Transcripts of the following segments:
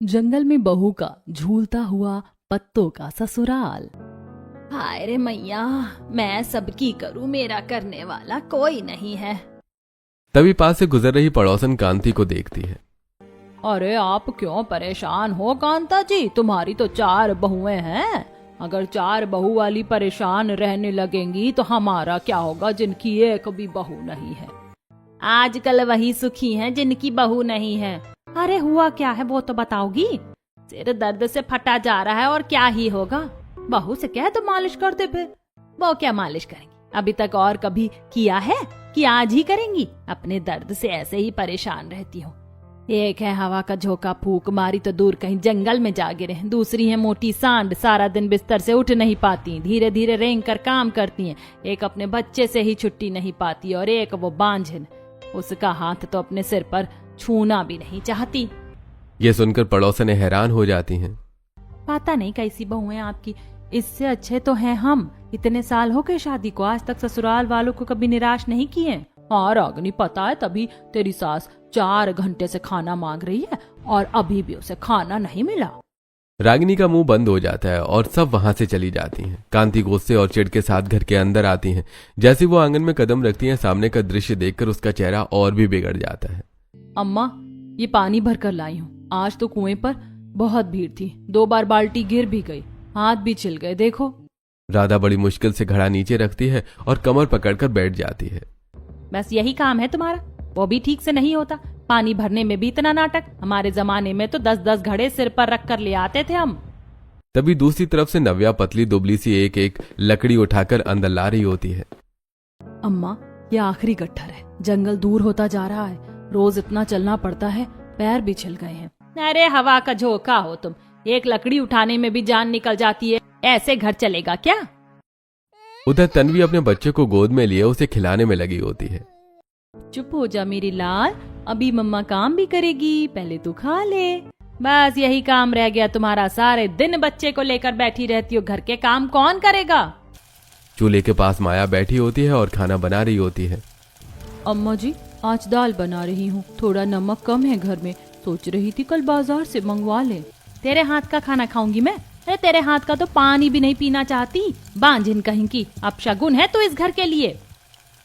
जंगल में बहू का झूलता हुआ पत्तों का ससुराल। हाय रे मैया, मैं सबकी करूं, मेरा करने वाला कोई नहीं है। तभी पास से गुजर रही पड़ोसन कांति को देखती है। अरे आप क्यों परेशान हो कांता जी, तुम्हारी तो 4 बहुएं हैं। अगर 4 बहू वाली परेशान रहने लगेंगी तो हमारा क्या होगा जिनकी एक भी बहू नहीं है। आजकल वही सुखी हैं जिनकी बहू नहीं है। अरे हुआ क्या है वो तो बताओगी। सिर दर्द से फटा जा रहा है और क्या ही होगा। बहू से कह तो मालिश कर दे फिर। वो क्या मालिश करेंगी, अभी तक और कभी किया है कि आज ही करेंगी। अपने दर्द से ऐसे ही परेशान रहती हूँ। एक है हवा का झोंका फूंक मारी तो दूर कहीं जंगल में जा गिरे, दूसरी है मोटी सांड, सारा दिन बिस्तर से उठ नहीं पाती, धीरे धीरे रेंग कर काम करती हैं। एक अपने बच्चे से ही छुट्टी नहीं पाती और एक वो बांझिन, उसका हाथ तो अपने सिर पर छूना भी नहीं चाहती। ये सुनकर पड़ोसनें हैरान हो जाती हैं। पता नहीं कैसी बहू है आपकी, इससे अच्छे तो हैं हम। इतने साल हो गए शादी को, आज तक ससुराल वालों को कभी निराश नहीं किए। और अग्नि पता है, तभी तेरी सास 4 घंटे से खाना मांग रही है और अभी भी उसे खाना नहीं मिला। रागिनी का मुंह बंद हो जाता है और सब वहां से चली जाती हैं। कांति गुस्से और चिढ़ के साथ घर के अंदर आती हैं। जैसे वो आंगन में कदम रखती हैं, सामने का दृश्य देखकर उसका चेहरा और भी बिगड़ जाता है। अम्मा, ये पानी भर कर लाई हूँ। आज तो कुएं पर बहुत भीड़ थी, 2 बार बाल्टी गिर भी गई, हाथ भी छिल गए। देखो। राधा बड़ी मुश्किल से घड़ा नीचे रखती है और कमर पकड़कर बैठ जाती है। बस यही काम है तुम्हारा, वो भी ठीक से नहीं होता। पानी भरने में भी इतना नाटक। हमारे जमाने में तो 10-10 घड़े सिर पर रख कर ले आते थे हम। तभी दूसरी तरफ से नव्या पतली दुबली सी एक एक लकड़ी उठाकर अंदर ला रही होती है। अम्मा, ये आखिरी गट्ठर है, जंगल दूर होता जा रहा है, रोज इतना चलना पड़ता है, पैर भी छिल गए हैं। अरे हवा का झोंका हो तुम, एक लकड़ी उठाने में भी जान निकल जाती है, ऐसे घर चलेगा क्या। उधर तन्वी अपने बच्चे को गोद में लिए उसे खिलाने में लगी होती है। चुप हो जा मेरी लाल, अभी मम्मा काम भी करेगी, पहले तू खा ले। बस यही काम रह गया तुम्हारा, सारे दिन बच्चे को लेकर बैठी रहती हो, घर के काम कौन करेगा। चूल्हे के पास माया बैठी होती है और खाना बना रही होती है। अम्मा जी, आज दाल बना रही हूँ, थोड़ा नमक कम है घर में, सोच रही थी कल बाजार से मंगवा ले। तेरे हाथ का खाना खाऊंगी मैं? अरे तेरे हाथ का तो पानी भी नहीं पीना चाहती, बांझिन कहीं की। अपशगुन है तो इस घर के लिए।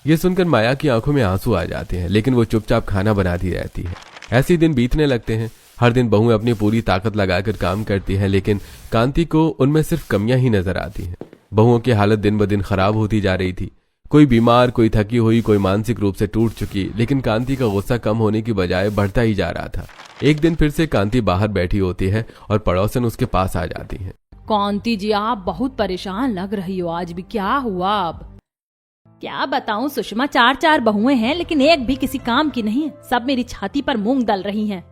ये सुनकर माया की आंखों में आंसू आ जाते हैं, लेकिन वो चुपचाप खाना बनाती रहती है। ऐसे ही दिन बीतने लगते हैं। हर दिन बहुएं अपनी पूरी ताकत लगाकर काम करती हैं, लेकिन कांति को उनमें सिर्फ कमियां ही नजर आती हैं। बहुओं की हालत दिन ब दिन खराब होती जा रही थी। कोई बीमार, कोई थकी हुई, कोई मानसिक रूप से टूट चुकी, लेकिन कांति का गुस्सा कम होने की बजाय बढ़ता ही जा रहा था। एक दिन फिर से कांति बाहर बैठी होती है और पड़ोसन उसके पास आ जाती है। कांति जी, आप बहुत परेशान लग रही हो, आज भी क्या हुआ। अब क्या बताऊं सुषमा, 4 बहुएं हैं लेकिन एक भी किसी काम की नहीं है, सब मेरी छाती पर मूंग दल रही हैं।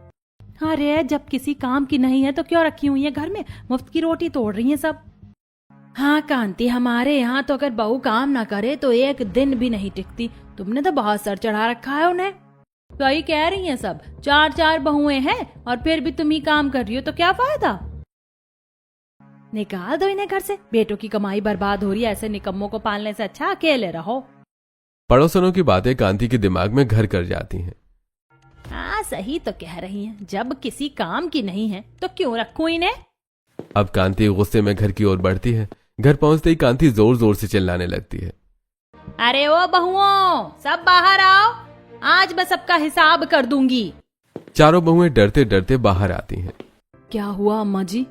अरे जब किसी काम की नहीं है तो क्यों रखी हुई है घर में, मुफ्त की रोटी तोड़ रही है सब। हाँ कांति, हमारे यहाँ तो अगर बहू काम ना करे तो एक दिन भी नहीं टिकती। तुमने तो बहुत सर चढ़ा रखा है उन्हें। वही कह रही हैं सब, 4 बहुएं हैं और फिर भी तुम ही काम कर रही हो, तो क्या फायदा। निकाल दो इन्हें घर से, बेटों की कमाई बर्बाद हो रही है, ऐसे निकम्मों को पालने से अच्छा अकेले रहो। पड़ोसनों की बातें कांति के दिमाग में घर कर जाती हैं। हाँ सही तो कह रही हैं, जब किसी काम की नहीं है तो क्यों रखूं इन्हें। अब कांति गुस्से में घर की ओर बढ़ती है। घर पहुंचते ही कांति जोर जोर से चिल्लाने लगती है। अरे ओ बहुओं, सब बाहर आओ, आज मैं सबका हिसाब कर दूंगी। चारों बहुएं डरते डरते बाहर आती हैं। क्या हुआ अम्मा जी,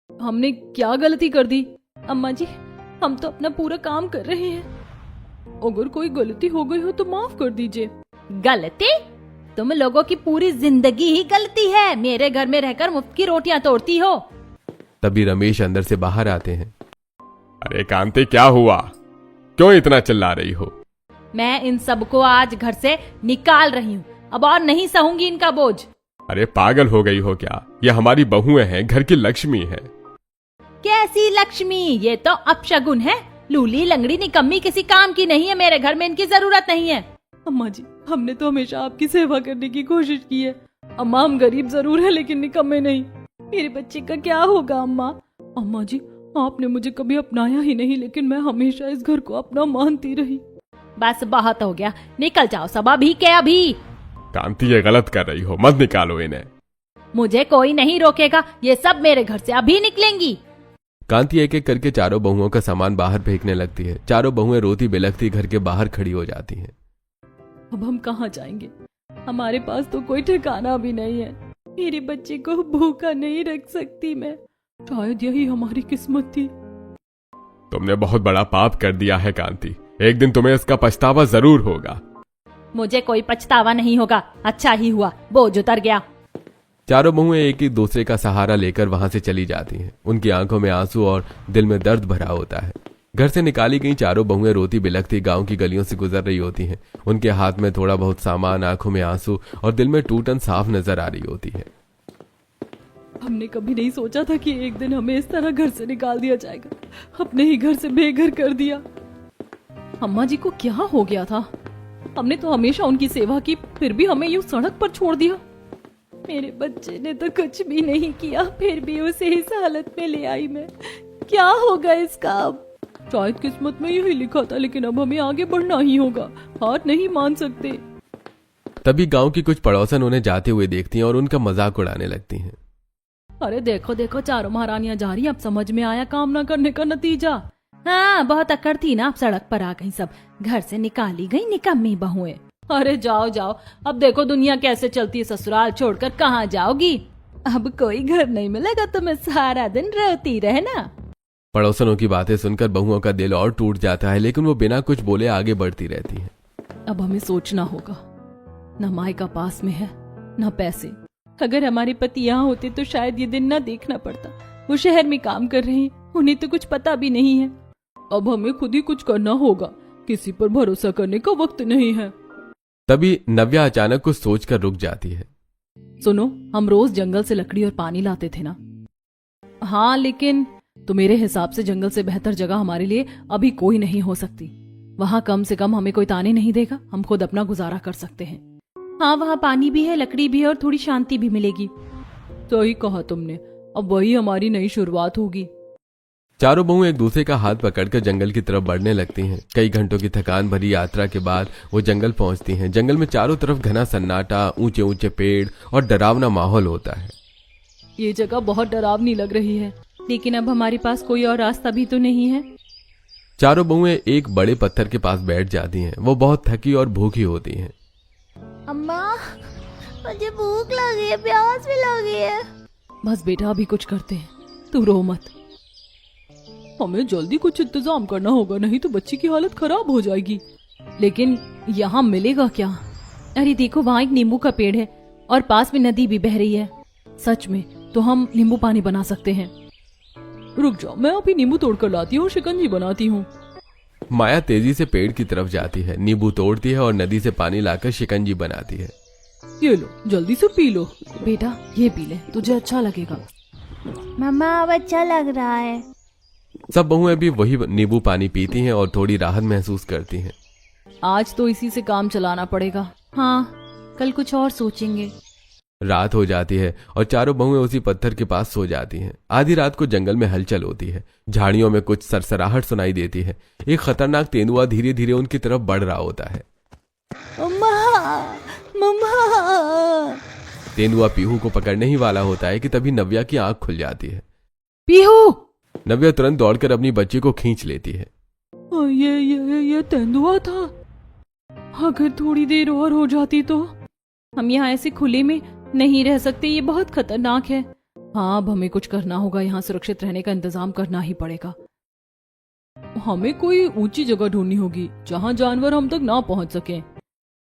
हमने क्या गलती कर दी। अम्मा जी, हम तो अपना पूरा काम कर रहे हैं, अगर कोई गलती हो गई हो तो माफ कर दीजिए। गलती? तुम लोगों की पूरी जिंदगी ही गलती है, मेरे घर में रहकर मुफ्त की रोटियां तोड़ती हो। तभी रमेश अंदर से बाहर आते हैं। अरे कांति, क्या हुआ, क्यों इतना चिल्ला रही हो। मैं इन सबको आज घर से निकाल रही हूँ, अब और नहीं सहूंगी इनका बोझ। अरे पागल हो गई हो क्या, ये हमारी बहुएं हैं, घर की लक्ष्मी है। कैसी लक्ष्मी, ये तो अपशगुन है, लूली लंगड़ी निकम्मी, किसी काम की नहीं है, मेरे घर में इनकी जरूरत नहीं है। अम्मा जी, हमने तो हमेशा आपकी सेवा करने की कोशिश की है। अम्मा, हम गरीब जरूर है लेकिन निकम्मे नहीं। मेरे बच्चे का क्या होगा अम्मा। अम्मा जी, आपने मुझे कभी अपनाया ही नहीं, लेकिन मैं हमेशा इस घर को अपना मानती रही। बस बहुत हो गया, निकल जाओ सब अभी के अभी। कांति, ये गलत कर रही हो, मत निकालो इन्हें। मुझे कोई नहीं रोकेगा, ये सब मेरे घर से अभी निकलेंगी। कांति एक एक करके चारों बहुओं का सामान बाहर फेंकने लगती है। चारों बहुएं रोती बिलखती घर के बाहर खड़ी हो जाती हैं। अब हम कहाँ जाएंगे? हमारे पास तो कोई ठिकाना भी नहीं है। मेरे बच्चे को भूखा नहीं रख सकती मैं। शायद यही हमारी किस्मत थी। तुमने बहुत बड़ा पाप कर दिया है कांति, एक दिन तुम्हें इसका पछतावा जरूर होगा। मुझे कोई पछतावा नहीं होगा, अच्छा ही हुआ बोझ उतर गया। चारों बहुएं एक ही दूसरे का सहारा लेकर वहां से चली जाती हैं। उनकी आंखों में आंसू और दिल में दर्द भरा होता है। घर से निकाली गई चारों बहुएं रोती बिलखती गांव की गलियों से गुजर रही होती हैं। उनके हाथ में थोड़ा बहुत सामान, आंखों में आंसू और दिल में टूटन साफ नजर आ रही होती है। हमने कभी नहीं सोचा था कि एक दिन हमें इस तरह घर से निकाल दिया जाएगा। अपने ही घर से बेघर कर दिया। अम्मा जी को क्या हो गया था? हमने तो हमेशा उनकी सेवा की, फिर भी हमें यूं सड़क पर छोड़ दिया। मेरे बच्चे ने तो कुछ भी नहीं किया, फिर भी उसे इस हालत में ले आई मैं। क्या होगा इसका अब? शायद किस्मत में यही लिखा था, लेकिन अब हमें आगे बढ़ना ही होगा, हार नहीं मान सकते। तभी गांव की कुछ पड़ोसन उन्हें जाते हुए देखती हैं और उनका मजाक उड़ाने लगती हैं। अरे देखो देखो, चारों महारानियां जा रही हैं। अब समझ में आया काम न करने का नतीजा। हाँ, बहुत अकड़ थी ना, अब सड़क पर आ गई सब, घर से निकाली गई निकम्मी बहुएं। अरे जाओ जाओ, अब देखो दुनिया कैसे चलती है। ससुराल छोड़कर कहाँ जाओगी? अब कोई घर नहीं मिलेगा तो मैं सारा दिन रोती रहना। पड़ोसनों की बातें सुनकर बहुओं का दिल और टूट जाता है, लेकिन वो बिना कुछ बोले आगे बढ़ती रहती हैं। अब हमें सोचना होगा, न मायका पास में है न पैसे। अगर हमारे पति यहाँ होते तो शायद ये दिन न देखना पड़ता। वो शहर में काम कर रहे हैं, उन्हें तो कुछ पता भी नहीं है। अब हमें खुद ही कुछ करना होगा, किसी पर भरोसा करने का वक्त नहीं है। तभी नव्या अचानक कुछ सोचकर रुक जाती है। सुनो, हम रोज जंगल से लकड़ी और पानी लाते थे ना? हाँ, लेकिन तो मेरे हिसाब से जंगल से बेहतर जगह हमारे लिए अभी कोई नहीं हो सकती। वहाँ कम से कम हमें कोई ताने नहीं देगा, हम खुद अपना गुजारा कर सकते हैं। हाँ, वहाँ पानी भी है, लकड़ी भी है और थोड़ी शांति भी मिलेगी। सही कहा तुमने, अब वही हमारी नई शुरुआत होगी। चारों बहुएं एक दूसरे का हाथ पकड़कर जंगल की तरफ बढ़ने लगती हैं। कई घंटों की थकान भरी यात्रा के बाद वो जंगल पहुंचती हैं। जंगल में चारों तरफ घना सन्नाटा, ऊंचे ऊंचे पेड़ और डरावना माहौल होता है। ये जगह बहुत डरावनी लग रही है, लेकिन अब हमारे पास कोई और रास्ता भी तो नहीं है। चारों बहुएं एक बड़े पत्थर के पास बैठ जाती हैं। वो बहुत थकी और भूखी होती हैं। अम्मा, मुझे भूख लगी है, प्यास भी लगी है। बस बेटा, अभी कुछ करते हैं, तू रो मत। हमें जल्दी कुछ इंतजाम करना होगा, नहीं तो बच्ची की हालत खराब हो जाएगी। लेकिन यहाँ मिलेगा क्या? अरे देखो, वहाँ एक नींबू का पेड़ है और पास में नदी भी बह रही है। सच में? तो हम नींबू पानी बना सकते हैं। रुक जाओ, मैं अभी नींबू तोड़कर लाती हूँ, शिकंजी बनाती हूँ। माया तेजी से पेड़ की तरफ जाती है, नींबू तोड़ती है और नदी से पानी लाकर शिकंजी बनाती है। ये लो, जल्दी से पी लो। बेटा, ये पी ले, तुझे अच्छा लगेगा। मम्मा, अब अच्छा लग रहा है। सब बहुएं भी वही नींबू पानी पीती हैं और थोड़ी राहत महसूस करती हैं। आज तो इसी से काम चलाना पड़ेगा। हाँ, कल कुछ और सोचेंगे। रात हो जाती है और चारों बहुएं उसी पत्थर के पास सो जाती हैं। आधी रात को जंगल में हलचल होती है। झाड़ियों में कुछ सरसराहट सुनाई देती है। एक खतरनाक तेंदुआ धीरे धीरे उनकी तरफ बढ़ रहा होता है। मम्मा, मम्मा। तेंदुआ पीहू को पकड़ने ही वाला होता है कि तभी नव्या की आंख खुल जाती है। पीहू! नव्या तुरंत दौड़कर अपनी बच्ची को खींच लेती है। ये तेंदुआ था। अगर थोड़ी देर और हो जाती तो। हम यहाँ ऐसे खुले में नहीं रह सकते, ये बहुत खतरनाक है। हाँ, अब हमें कुछ करना होगा, यहाँ सुरक्षित रहने का इंतजाम करना ही पड़ेगा। हमें कोई ऊंची जगह ढूंढनी होगी जहाँ जानवर हम तक ना पहुँच सकें।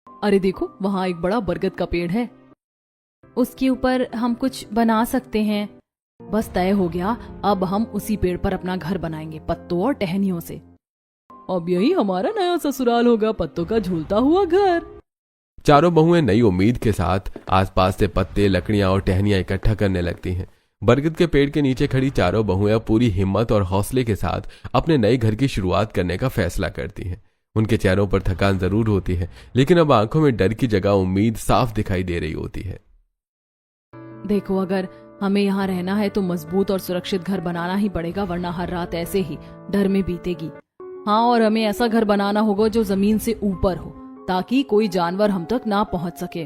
अरे देखो, वहाँ एक बड़ा बरगद का पेड़ है। उसके ऊपर हम कुछ बना सकते हैं। बस तय हो गया, अब हम उसी पेड़ पर अपना घर बनाएंगे, पत्तों और टहनियों से। अब यही हमारा नया ससुराल होगा, पत्तों का झूलता हुआ घर। चारों बहुएं नई उम्मीद के साथ आसपास से पत्ते, लकड़ियां और टहनियां इकट्ठा करने लगती हैं। बरगद के पेड़ के नीचे खड़ी चारों बहुएं अब पूरी हिम्मत और हौसले के साथ अपने नए घर की शुरुआत करने का फैसला करती हैं। उनके चेहरों पर थकान जरूर होती है, लेकिन अब आंखों में डर की जगह उम्मीद साफ दिखाई दे रही होती है। देखो, अगर हमें यहाँ रहना है तो मजबूत और सुरक्षित घर बनाना ही पड़ेगा, वरना हर रात ऐसे ही डर में बीतेगी। हाँ, और हमें ऐसा घर बनाना होगा जो जमीन से ऊपर हो, ताकि कोई जानवर हम तक ना पहुंच सके।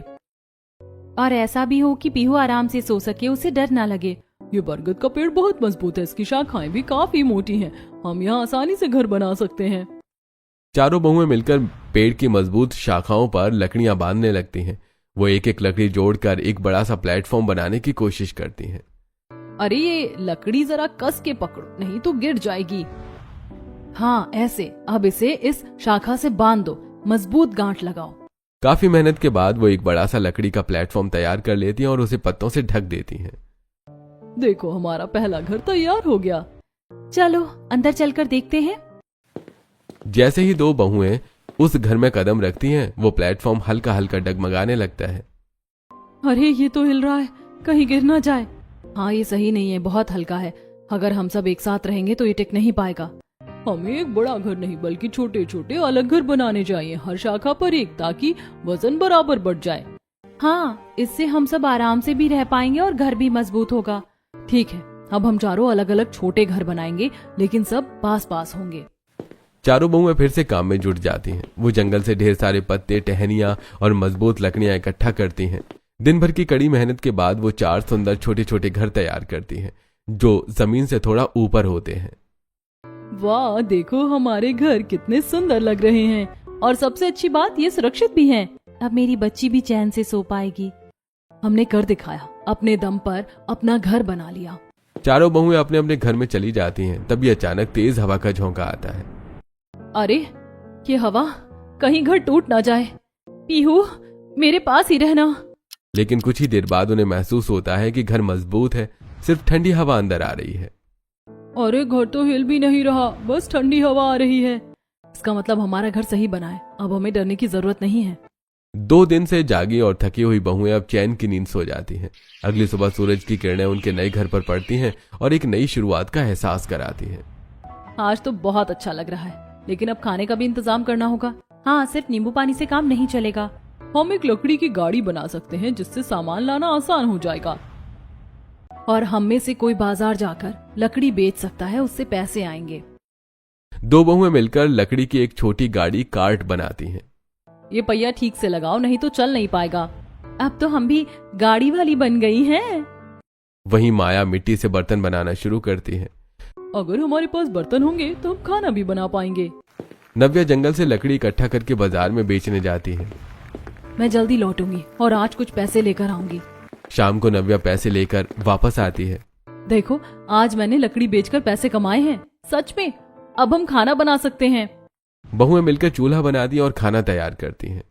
और ऐसा भी हो कि पीहू आराम से सो सके, उसे डर ना लगे। ये बरगद का पेड़ बहुत मजबूत है, इसकी शाखाएं भी काफी मोटी हैं। हम यहाँ आसानी से घर बना सकते हैं। चारों बहुएं मिलकर पेड़ की मजबूत शाखाओं पर लकड़ियां बांधने लगती हैं। वो एक एक लकड़ी जोड़कर एक बड़ा सा प्लेटफॉर्म बनाने की कोशिश करती हैं। अरे ये लकड़ी जरा कस के पकड़ो, नहीं तो गिर जाएगी। हाँ ऐसे, अब इसे इस शाखा से बांध दो, मजबूत गांठ लगाओ। काफी मेहनत के बाद वो एक बड़ा सा लकड़ी का प्लेटफॉर्म तैयार कर लेती हैं और उसे पत्तों से ढक देती हैं। देखो हमारा पहला घर तैयार हो गया। चलो अंदर चलकर देखते हैं। जैसे ही दो बहुएं उस घर में कदम रखती हैं, वो प्लेटफॉर्म हल्का हल्का डगमगाने लगता है। अरे ये तो हिल रहा है, कहीं गिर ना जाए। हाँ ये सही नहीं है, बहुत हल्का है। अगर हम सब एक साथ रहेंगे तो ये टिक नहीं पाएगा। हमें एक बड़ा घर नहीं बल्कि छोटे छोटे अलग घर बनाने चाहिए, हर शाखा पर एक, ताकि वजन बराबर बढ़ जाए। हाँ, इससे हम सब आराम से भी रह पाएंगे और घर भी मजबूत होगा। ठीक है, अब हम चारों अलग अलग छोटे घर बनाएंगे, लेकिन सब पास पास होंगे। चारों बहुएं फिर से काम में जुट जाती हैं। वो जंगल से ढेर सारे पत्ते, टहनियां और मजबूत लकड़ियां इकट्ठा करती हैं। दिन भर की कड़ी मेहनत के बाद वो 4 सुंदर छोटे छोटे घर तैयार करती हैं, जो जमीन से थोड़ा ऊपर होते हैं। वाह, देखो हमारे घर कितने सुंदर लग रहे हैं, और सबसे अच्छी बात ये सुरक्षित भी हैं। अब मेरी बच्ची भी चैन से सो पाएगी। हमने कर दिखाया, अपने दम पर अपना घर बना लिया। चारों बहुएं अपने अपने घर में चली जाती हैं। तभी अचानक तेज हवा का झोंका आता है। अरे ये हवा, कहीं घर टूट ना जाए। पीहू मेरे पास ही रहना। लेकिन कुछ ही देर बाद उन्हें महसूस होता है कि घर मजबूत है, सिर्फ ठंडी हवा अंदर आ रही है। अरे घर तो हिल भी नहीं रहा, बस ठंडी हवा आ रही है। इसका मतलब हमारा घर सही बना है, अब हमें डरने की जरूरत नहीं है। 2 दिन से जागी और थकी हुई बहुएं अब चैन की नींद सो जाती हैं। अगली सुबह सूरज की किरणें उनके नए घर पर पड़ती हैं और एक नई शुरुआत का एहसास कराती हैं। आज तो बहुत अच्छा लग रहा है, लेकिन अब खाने का भी इंतजाम करना होगा। हाँ, सिर्फ नींबू पानी से काम नहीं चलेगा। हम एक लकड़ी की गाड़ी बना सकते हैं, जिससे सामान लाना आसान हो जाएगा। और हम में से कोई बाजार जाकर लकड़ी बेच सकता है, उससे पैसे आएंगे। 2 बहुएं मिलकर लकड़ी की एक छोटी गाड़ी कार्ट बनाती हैं। ये पहिया ठीक से लगाओ, नहीं तो चल नहीं पाएगा। अब तो हम भी गाड़ी वाली बन गई हैं। वहीं माया मिट्टी से बर्तन बनाना शुरू करती है। अगर हमारे पास बर्तन होंगे तो हम खाना भी बना पाएंगे। नव्या जंगल से लकड़ी इकट्ठा करके बाजार में बेचने जाती है। मैं जल्दी लौटूंगी और आज कुछ पैसे लेकर आऊंगी। शाम को नव्या पैसे लेकर वापस आती है। देखो, आज मैंने लकड़ी बेचकर पैसे कमाए हैं। सच में, अब हम खाना बना सकते हैं। बहुएं मिलकर चूल्हा बनाती और खाना तैयार करती हैं।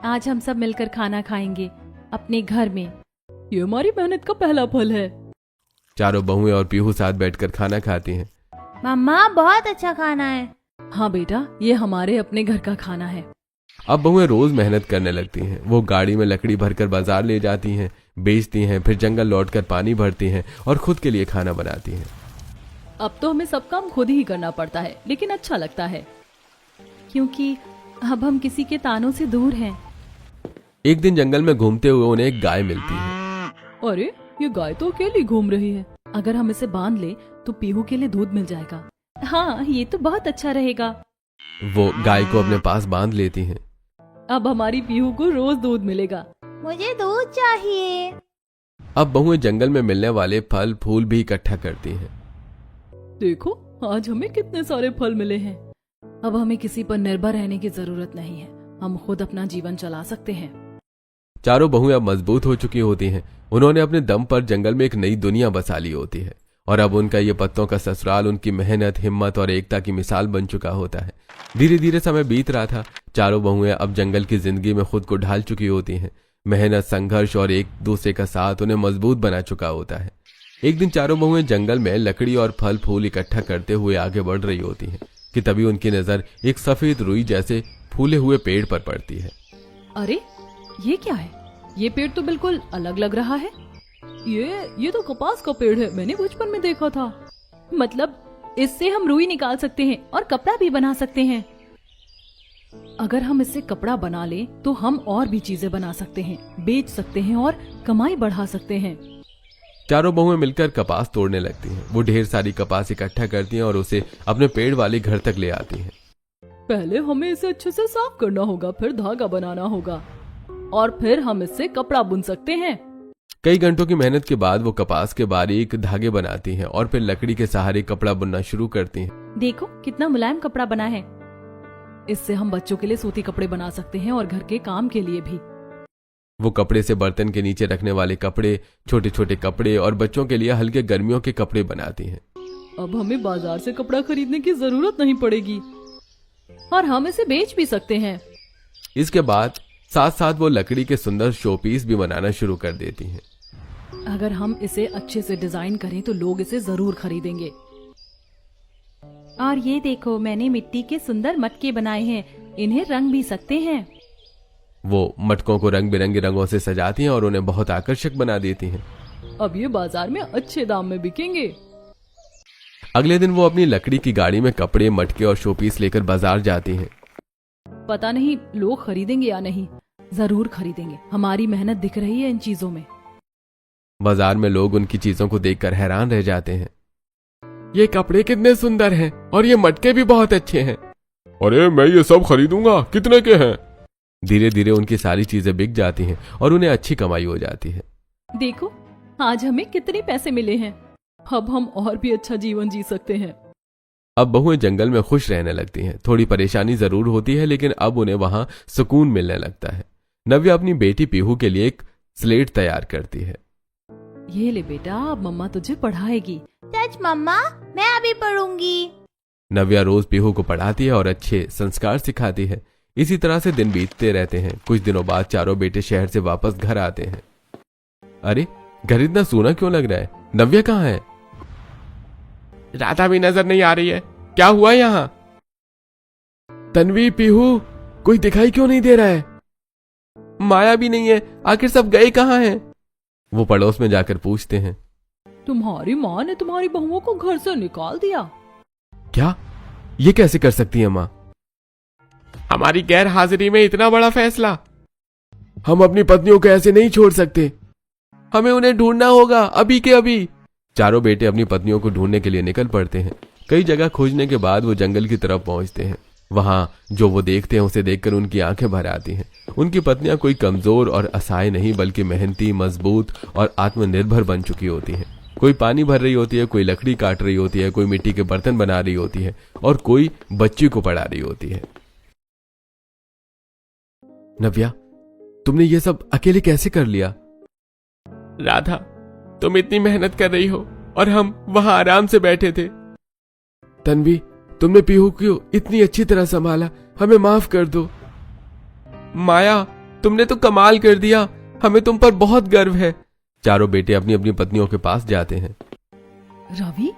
आज हम सब मिलकर खाना खाएंगे अपने घर में। ये हमारी मेहनत का पहला फल है। चारों बहुएं और पीहू साथ बैठकर खाना खाती हैं। मम्मा बहुत अच्छा खाना है। हाँ बेटा, ये हमारे अपने घर का खाना है। अब बहुएं रोज मेहनत करने लगती हैं। वो गाड़ी में लकड़ी भरकर बाजार ले जाती हैं, बेचती हैं, फिर जंगल लौटकर पानी भरती हैं और खुद के लिए खाना बनाती हैं। अब तो हमें सब काम खुद ही करना पड़ता है, लेकिन अच्छा लगता है, क्योंकि अब हम किसी के तानों से दूर हैं। एक दिन जंगल में घूमते हुए उन्हें एक गाय मिलती है। अरे ये गाय तो अकेली घूम रही है। अगर हम इसे बांध ले तो पीहू के लिए दूध मिल जाएगा। हाँ, ये तो बहुत अच्छा रहेगा। वो गाय को अपने पास बांध लेती हैं। अब हमारी पीहू को रोज दूध मिलेगा। मुझे दूध चाहिए। अब बहुएं जंगल में मिलने वाले फल फूल भी इकट्ठा करती हैं। देखो, आज हमें कितने सारे फल मिले हैं। अब हमें किसी पर निर्भर रहने की जरूरत नहीं है, हम खुद अपना जीवन चला सकते हैं। चारों बहुएं अब मजबूत हो चुकी होती हैं। उन्होंने अपने दम पर जंगल में एक नई दुनिया बसा ली होती है और अब उनका ये पत्तों का ससुराल उनकी मेहनत, हिम्मत और एकता की मिसाल बन चुका होता है। धीरे धीरे समय बीत रहा था। चारों बहुएं अब जंगल की जिंदगी में खुद को ढाल चुकी होती हैं। मेहनत, संघर्ष और एक दूसरे का साथ उन्हें मजबूत बना चुका होता है। एक दिन चारों बहुएं जंगल में लकड़ी और फल फूल इकट्ठा करते हुए आगे बढ़ रही होती हैं कि तभी उनकी नजर एक सफेद रुई जैसे फूले हुए पेड़ पर पड़ती है। अरे ये क्या है? ये पेड़ तो बिल्कुल अलग लग रहा है। ये तो कपास का पेड़ है, मैंने बचपन में देखा था। मतलब इससे हम रुई निकाल सकते हैं और कपड़ा भी बना सकते हैं। अगर हम इससे कपड़ा बना ले तो हम और भी चीजें बना सकते हैं, बेच सकते हैं और कमाई बढ़ा सकते हैं। चारों बहुएं मिलकर कपास तोड़ने लगती हैं। वो ढेर सारी कपास इकट्ठा करती हैं और उसे अपने पेड़ वाले घर तक ले आती हैं। पहले हमें इसे अच्छे से साफ करना होगा, फिर धागा बनाना होगा। और फिर हम इससे कपड़ा बुन सकते हैं। कई घंटों की मेहनत के बाद वो कपास के बारीक धागे बनाती हैं और फिर लकड़ी के सहारे कपड़ा बुनना शुरू करती हैं। देखो कितना मुलायम कपड़ा बना है। इससे हम बच्चों के लिए सूती कपड़े बना सकते हैं और घर के काम के लिए भी। वो कपड़े से बर्तन के नीचे रखने वाले कपड़े, छोटे छोटे कपड़े और बच्चों के लिए हल्के गर्मियों के कपड़े बनाती हैं। अब हमें बाजार से कपड़ा खरीदने की जरूरत नहीं पड़ेगी और हम इसे बेच भी सकते हैं। इसके बाद साथ साथ वो लकड़ी के सुंदर शोपीस भी बनाना शुरू कर देती हैं। अगर हम इसे अच्छे से डिजाइन करें तो लोग इसे जरूर खरीदेंगे। और ये देखो, मैंने मिट्टी के सुंदर मटके बनाए हैं, इन्हें रंग भी सकते हैं। वो मटकों को रंग बिरंगे रंगों से सजाती हैं और उन्हें बहुत आकर्षक बना देती हैं। अब ये बाजार में अच्छे दाम में बिकेंगे। अगले दिन वो अपनी लकड़ी की गाड़ी में कपड़े, मटके और शोपीस लेकर बाजार जाती हैं। पता नहीं लोग खरीदेंगे या नहीं, जरूर खरीदेंगे। हमारी मेहनत दिख रही है इन चीजों में। बाजार में लोग उनकी चीजों को देखकर हैरान रह जाते हैं। ये कपड़े कितने सुंदर हैं और ये मटके भी बहुत अच्छे हैं। अरे मैं ये सब खरीदूंगा, कितने के हैं? धीरे धीरे उनकी सारी चीजें बिक जाती हैं और उन्हें अच्छी कमाई हो जाती है। देखो आज हमें कितने पैसे मिले हैं। अब हम और भी अच्छा जीवन जी सकते हैं। अब बहुएं जंगल में खुश रहने लगती हैं। थोड़ी परेशानी जरूर होती है लेकिन अब उन्हें वहां सुकून मिलने लगता है। नव्या अपनी बेटी पीहू के लिए एक स्लेट तैयार करती है। ये ले बेटा, अब मम्मा तुझे पढ़ाएगी। सच मम्मा, मैं अभी पढ़ूंगी। नव्या रोज पीहू को पढ़ाती है और अच्छे संस्कार सिखाती है। इसी तरह से दिन बीतते रहते हैं। कुछ दिनों बाद चारों बेटे शहर से वापस घर आते हैं। अरे घर इतना सूना क्यों लग रहा है? नव्या कहाँ है? राधा भी नजर नहीं आ रही है। क्या हुआ यहाँ? तन्वी, पीहू, कोई दिखाई क्यों नहीं दे रहा है? माया भी नहीं है। आखिर सब गए कहाँ हैं? वो पड़ोस में जाकर पूछते हैं। तुम्हारी माँ ने तुम्हारी बहुओं को घर से निकाल दिया। क्या? ये कैसे कर सकती है माँ? हमारी गैर हाजिरी में इतना बड़ा फैसला? हम अपनी पत्नियों को ऐसे नहीं छोड़ सकते। हमें उन्हें ढूंढना होगा अभी के अभी। चारों बेटे अपनी पत्नियों को ढूंढने के लिए निकल पड़ते हैं। कई जगह खोजने के बाद वो जंगल की तरफ पहुंचते हैं। वहां जो वो देखते हैं उसे देखकर उनकी आंखें भर आती हैं। उनकी पत्नियां कोई कमजोर और असहाय नहीं बल्कि मेहनती, मजबूत और आत्मनिर्भर बन चुकी होती हैं। कोई पानी भर रही होती है, कोई लकड़ी काट रही होती है, कोई मिट्टी के बर्तन बना रही होती है और कोई बच्ची को पढ़ा रही होती है। नव्या, तुमने ये सब अकेले कैसे कर लिया? राधा, तुम इतनी मेहनत कर रही हो और हम वहां आराम से बैठे थे। तन्वी, तुमने पीहू को इतनी अच्छी तरह संभाला, हमें माफ कर दो। माया, तुमने तो कमाल कर दिया। हमें तुम पर बहुत गर्व है। चारों बेटे अपनी अपनी पत्नियों के पास जाते हैं। रवि,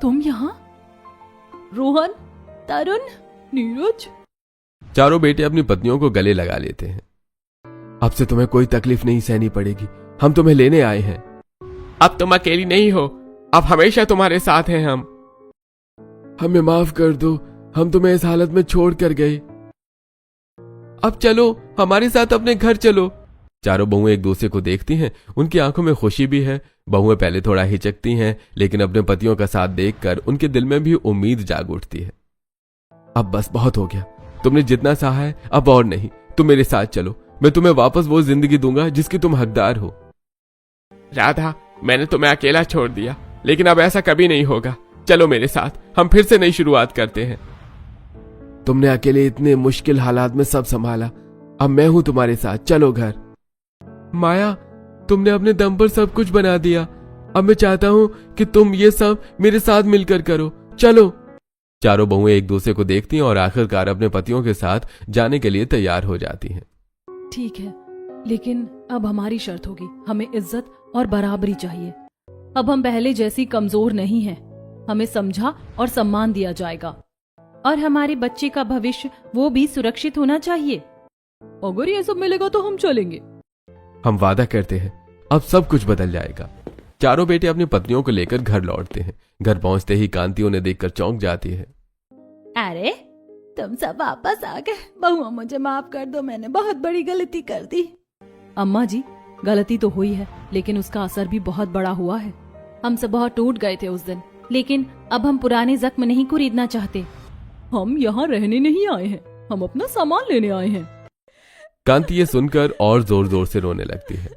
तुम यहाँ? रोहन, तरुण, नीरज। चारों बेटे अपनी पत्नियों को गले लगा लेते हैं। अब से तुम्हें कोई तकलीफ नहीं सहनी पड़ेगी। हम तुम्हें लेने आए हैं। अब तुम अकेली नहीं हो, अब हमेशा तुम्हारे साथ हैं हम। हमें माफ कर दो, हम तुम्हें इस हालत में छोड़ कर गए। अब चलो, हमारे साथ अपने घर चलो। चारों बहुएं एक दूसरे को देखती हैं। उनकी आंखों में खुशी भी है। बहुएं पहले थोड़ा हिचकती हैं लेकिन अपने पतियों का साथ देखकर उनके दिल में भी उम्मीद जाग उठती है। अब बस बहुत हो गया। तुमने जितना सहा है अब और नहीं। तुम मेरे साथ चलो। मैं तुम्हें वापस वो जिंदगी दूंगा जिसकी तुम हकदार हो। राधा, मैंने तुम्हें अकेला छोड़ दिया लेकिन अब ऐसा कभी नहीं होगा। चलो मेरे साथ, हम फिर से नई शुरुआत करते हैं। तुमने अकेले इतने मुश्किल हालात में सब संभाला, अब मैं हूं तुम्हारे साथ। चलो घर। माया, तुमने अपने दम पर सब कुछ बना दिया। अब मैं चाहता हूं कि तुम ये सब मेरे साथ मिलकर करो। चलो। चारों बहुएं एक दूसरे को देखती हैं और आखिरकार अपने पतियों के साथ जाने के लिए तैयार हो जाती हैं। ठीक है, लेकिन अब हमारी शर्त होगी। हमें इज्जत और बराबरी चाहिए। अब हम पहले जैसी कमजोर नहीं हैं। हमें समझा और सम्मान दिया जाएगा और हमारे बच्चे का भविष्य वो भी सुरक्षित होना चाहिए। अगर ये सब मिलेगा तो हम चलेंगे। हम वादा करते हैं अब सब कुछ बदल जाएगा। चारों बेटे अपनी पत्नियों को लेकर घर लौटते हैं। घर पहुंचते ही कांति उन्हें देखकर चौंक जाती है। अरे तुम सब वापस आ गए। बहुआ, मुझे माफ कर दो, मैंने बहुत बड़ी गलती कर दी। अम्मा जी, गलती तो हुई है लेकिन उसका असर भी बहुत बड़ा हुआ है। हम सब बहुत टूट गए थे उस दिन, लेकिन अब हम पुराने जख्म नहीं खरीदना चाहते। हम यहाँ रहने नहीं आए हैं, हम अपना सामान लेने आए हैं। कांति ये सुनकर और जोर जोर से रोने लगती है।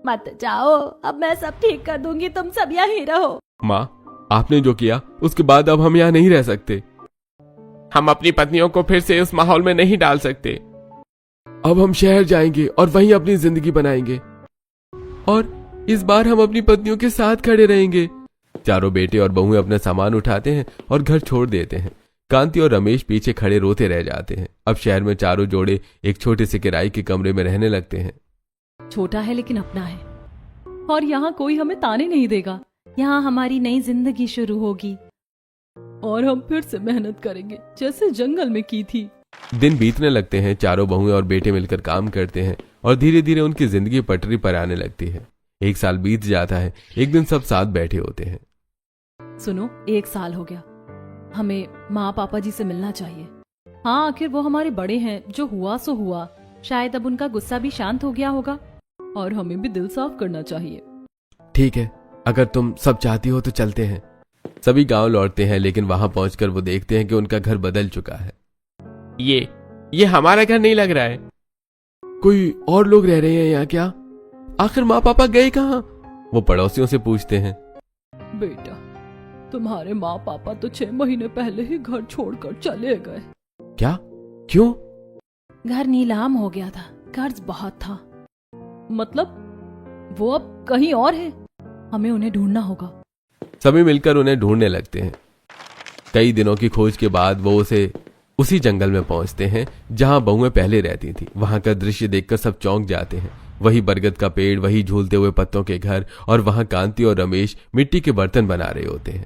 मत जाओ, अब मैं सब ठीक कर दूंगी, तुम सब यहीं रहो। माँ, आपने जो किया उसके बाद अब हम यहाँ नहीं रह सकते। हम अपनी पत्नियों को फिर से उस माहौल में नहीं डाल सकते। अब हम शहर जाएंगे और वहीं अपनी जिंदगी बनाएंगे, और इस बार हम अपनी पत्नियों के साथ खड़े रहेंगे। चारों बेटे और बहुएं अपना सामान उठाते हैं और घर छोड़ देते हैं। कांति और रमेश पीछे खड़े रोते रह जाते हैं। अब शहर में चारों जोड़े एक छोटे से किराए के कमरे में रहने लगते हैं। छोटा है लेकिन अपना है, और यहाँ कोई हमें ताने नहीं देगा। यहाँ हमारी नई जिंदगी शुरू होगी और हम फिर से मेहनत करेंगे जैसे जंगल में की थी। दिन बीतने लगते हैं। चारों बहुएं और बेटे मिलकर काम करते हैं और धीरे धीरे उनकी जिंदगी पटरी पर आने लगती है। 1 साल बीत जाता है। एक दिन सब साथ बैठे होते हैं। सुनो, 1 साल हो गया, हमें माँ पापा जी से मिलना चाहिए। हाँ, आखिर वो हमारे बड़े हैं, जो हुआ सो हुआ। शायद अब उनका गुस्सा भी शांत हो गया होगा और हमें भी दिल साफ करना चाहिए। ठीक है, अगर तुम सब चाहती हो तो चलते हैं। सभी गांव लौटते हैं, लेकिन वहां पहुंचकर वो देखते हैं कि उनका घर बदल चुका है। ये हमारा घर नहीं लग रहा है। कोई और लोग रह रहे हैं यहाँ क्या? आखिर माँ पापा गए कहाँ? वो पड़ोसियों से पूछते हैं। बेटा, तुम्हारे माँ पापा तो 6 महीने पहले ही घर छोड़कर चले गए। क्या? क्यों? घर नीलाम हो गया था, कर्ज बहुत था। मतलब वो अब कहीं और है, हमें उन्हें ढूंढना होगा। सभी मिलकर उन्हें ढूंढने लगते हैं। कई दिनों की खोज के बाद वो उसी जंगल में पहुंचते हैं जहां बहुएं पहले रहती थी। वहां का दृश्य देखकर सब चौंक जाते हैं। वही बरगद का पेड़, वही झूलते हुए पत्तों के घर, और वहां कांति और रमेश मिट्टी के बर्तन बना रहे होते हैं।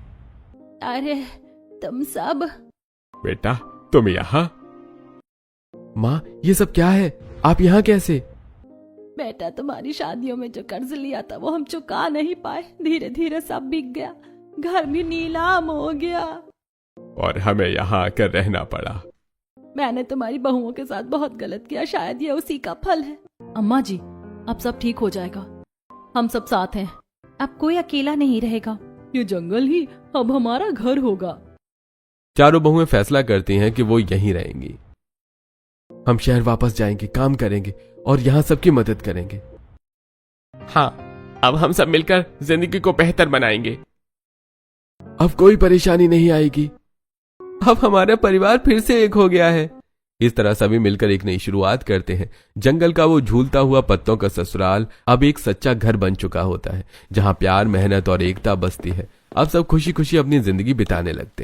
अरे तुम सब। बेटा, तुम यहाँ? माँ, ये सब क्या है? आप यहाँ कैसे? बेटा, तुम्हारी शादियों में जो कर्ज लिया था वो हम चुका नहीं पाए। धीरे धीरे सब बिक गया, घर भी नीलाम हो गया और हमें यहाँ आकर रहना पड़ा। मैंने तुम्हारी बहुओं के साथ बहुत गलत किया, शायद ये उसी का फल है। अम्मा जी, अब सब ठीक हो जाएगा। हम सब साथ हैं, अब कोई अकेला नहीं रहेगा। ये जंगल ही अब हमारा घर होगा। चारों बहुएं फैसला करती हैं कि वो यहीं रहेंगी। हम शहर वापस जाएंगे, काम करेंगे और यहाँ सबकी मदद करेंगे। हाँ, अब हम सब मिलकर जिंदगी को बेहतर बनाएंगे। अब कोई परेशानी नहीं आएगी। अब हमारा परिवार फिर से एक हो गया है। इस तरह सभी मिलकर एक नई शुरुआत करते हैं। जंगल का वो झूलता हुआ पत्तों का ससुराल अब एक सच्चा घर बन चुका होता है, जहां प्यार, मेहनत और एकता बसती है। अब सब खुशी खुशी अपनी जिंदगी बिताने लगते हैं।